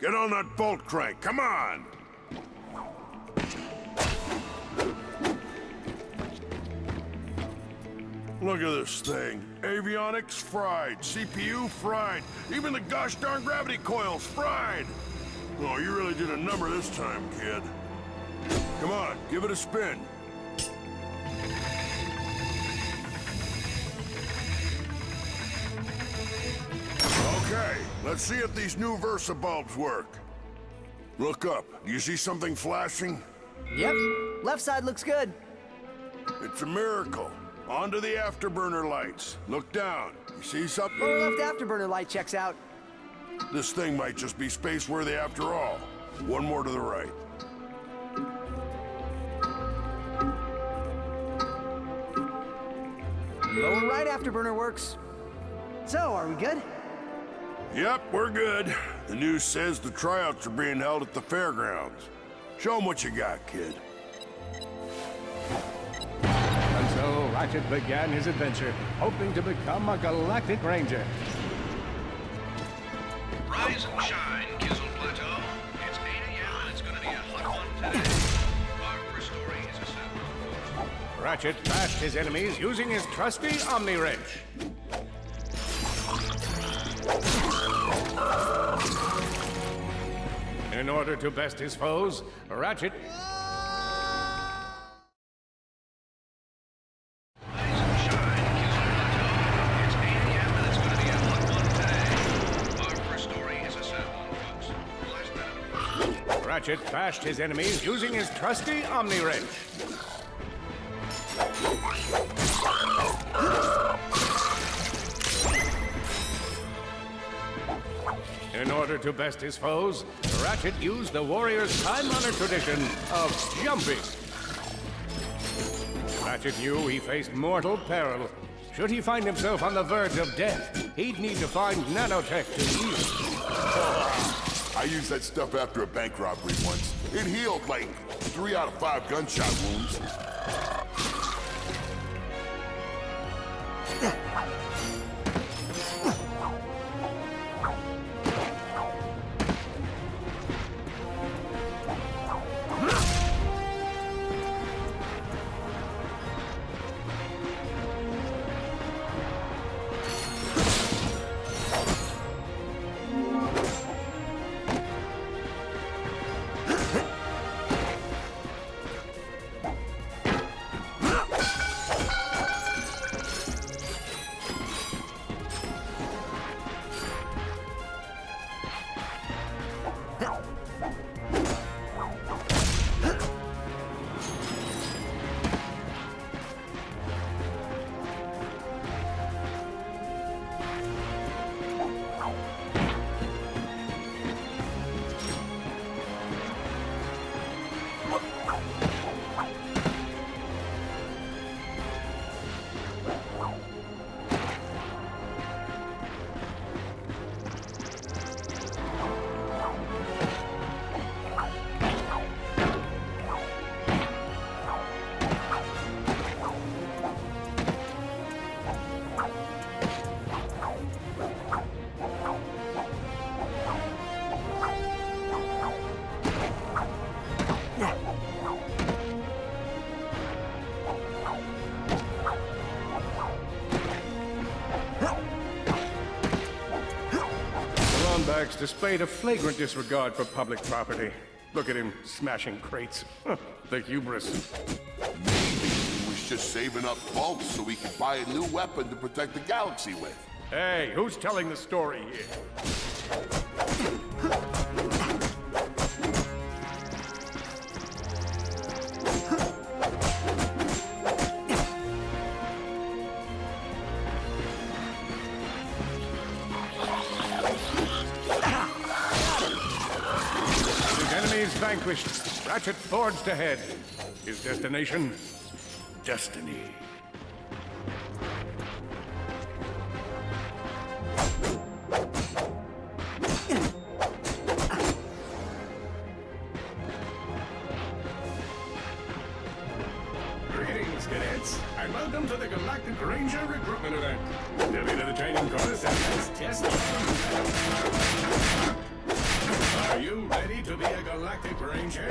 Get on that bolt crank, come on! Look at this thing. Avionics fried, CPU fried, even the gosh darn gravity coils fried! Oh, you really did a number this time, kid. Come on, give it a spin. Okay, let's see if these new Versa bulbs work. Look up. Do you see something flashing? Yep. Left side looks good. It's a miracle. Onto the afterburner lights. Look down. You see something? Lower left afterburner light checks out. This thing might just be space-worthy after all. One more to the right. Lower right afterburner works. So, are we good? Yep, we're good. The news says the tryouts are being held at the fairgrounds. Show 'em what you got, kid. And so Ratchet began his adventure, hoping to become a galactic ranger. Rise and shine, Kizzle Plateau. It's 8 a.m. and it's gonna be a hot one today. Our first story is a sample. Ratchet bashed his enemies using his trusty Omni Wrench. In order to best his foes, Ratchet Ratchet bashed his enemies using his trusty Omni Wrench. In order to best his foes, Ratchet used the warrior's time-honored tradition of jumping. Ratchet knew he faced mortal peril. Should he find himself on the verge of death, he'd need to find nanotech to heal. I used that stuff after a bank robbery once. It healed like 3 out of 5 gunshot wounds. Bags displayed a flagrant disregard for public property. Look at him smashing crates. The hubris. Maybe he was just saving up bolts so he could buy a new weapon to protect the galaxy with. Hey, who's telling the story here? Vanquished, Ratchet forged ahead. His destination? Destiny. Greetings, cadets, and welcome to the Galactic Ranger Recruitment Event. Delhi to the training course and let's test. Are Ready to be a Galactic Ranger?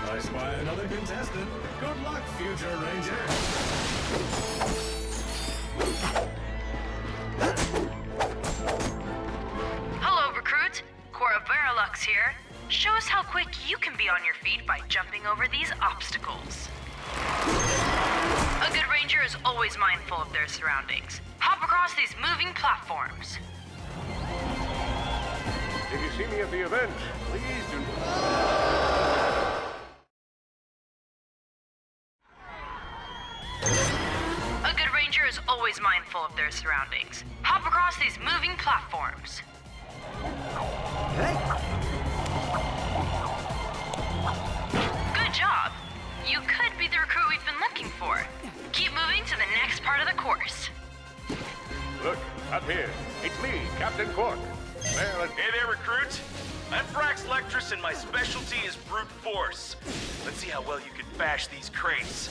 I spy another contestant. Good luck, future Ranger. Hello, recruit. Cora Veralux here. Show us how quick you can be on your feet by jumping over these obstacles. A good ranger is always mindful of their surroundings. Hop across these moving platforms. If you see me at the event, please do. A good ranger is always mindful of their surroundings. Hop across these moving platforms. Hey, Good job. You could be the recruit we've been looking for. Keep moving to the next part of the course. Look, up here. It's me, Captain Quark. Well, Hey there, recruits. I'm Frax Lectress, and my specialty is brute force. Let's see how well you can bash these crates.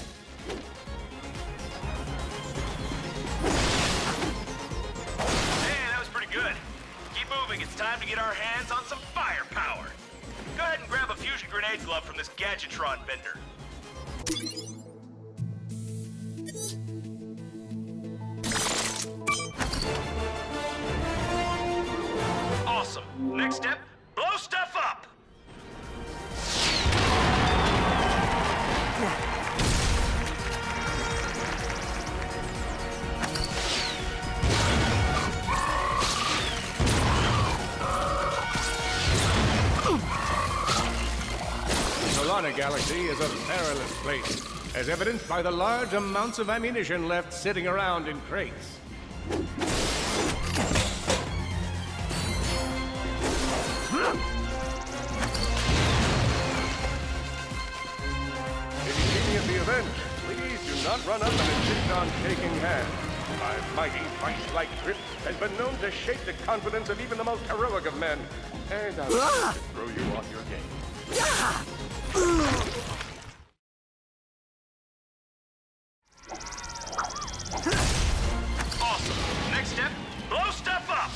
Hey, that was pretty good. Keep moving. It's time to get our hands on some firepower. Go ahead and grab a fusion grenade glove from this Gadgetron vendor. Awesome. Next step, blow stuff up. Solana Galaxy is a perilous place, as evidenced by the large amounts of ammunition left sitting around in crates. If you see me at the event, please do not run up and insist on shaking hands. My mighty vice-like grip has been known to shake the confidence of even the most heroic of men, and I'll to throw you off your game. Awesome. Next step, blow stuff up.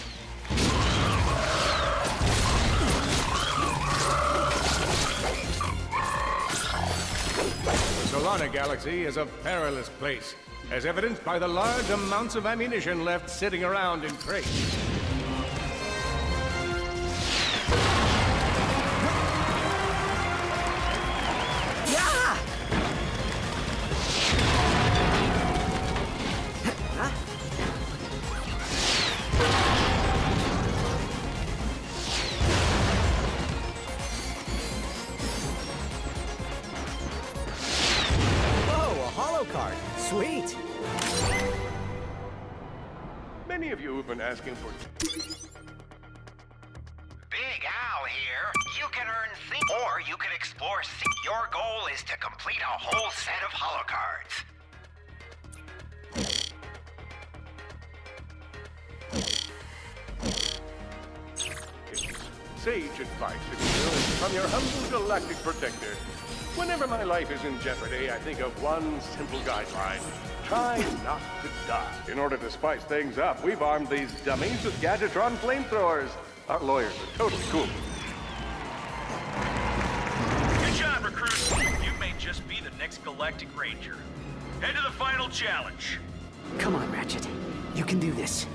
The Solana Galaxy is a perilous place, as evidenced by the large amounts of ammunition left sitting around in crates. yeah! Whoa, a holo card. Sweet. Many of you have been asking for... Big Al here. You can earn or you can explore Your goal is to complete a whole set of holocards. Sage advice, if you will, from your humble galactic protector. Whenever my life is in jeopardy, I think of one simple guideline. Try not to die. In order to spice things up, we've armed these dummies with Gadgetron flamethrowers. Our lawyers are totally cool. Good job, recruit. You may just be the next Galactic Ranger. Head to the final challenge. Come on, Ratchet. You can do this.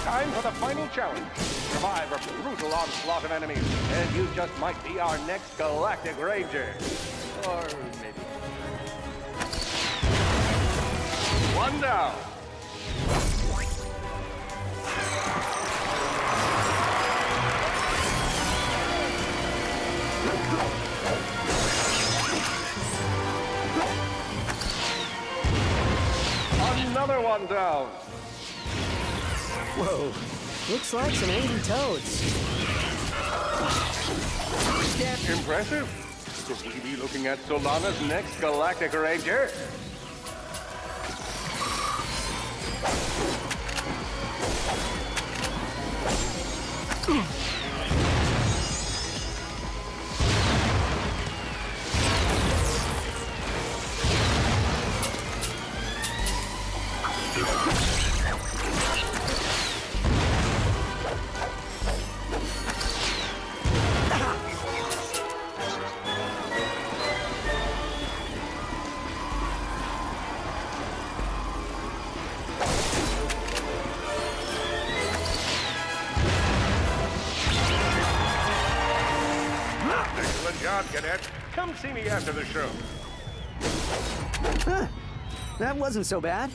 Time for the final challenge. Survive a brutal onslaught of enemies, and you just might be our next Galactic Ranger. Or maybe... One down. Another one down. Whoa. Looks like some angry toads. Impressive. Could we be looking at Solana's next Galactic Ranger? Excellent job, Cadet. Come see me after the show. Huh. That wasn't so bad.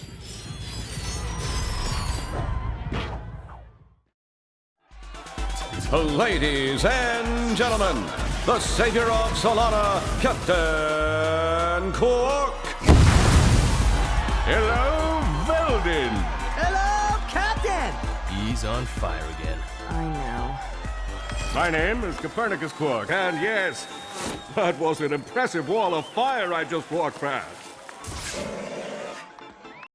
Ladies and gentlemen, the savior of Solana, Captain Quark. Hello, Veldin. Hello, Captain! He's on fire again. I know. My name is Copernicus Quark, and yes, that was an impressive wall of fire I just walked past.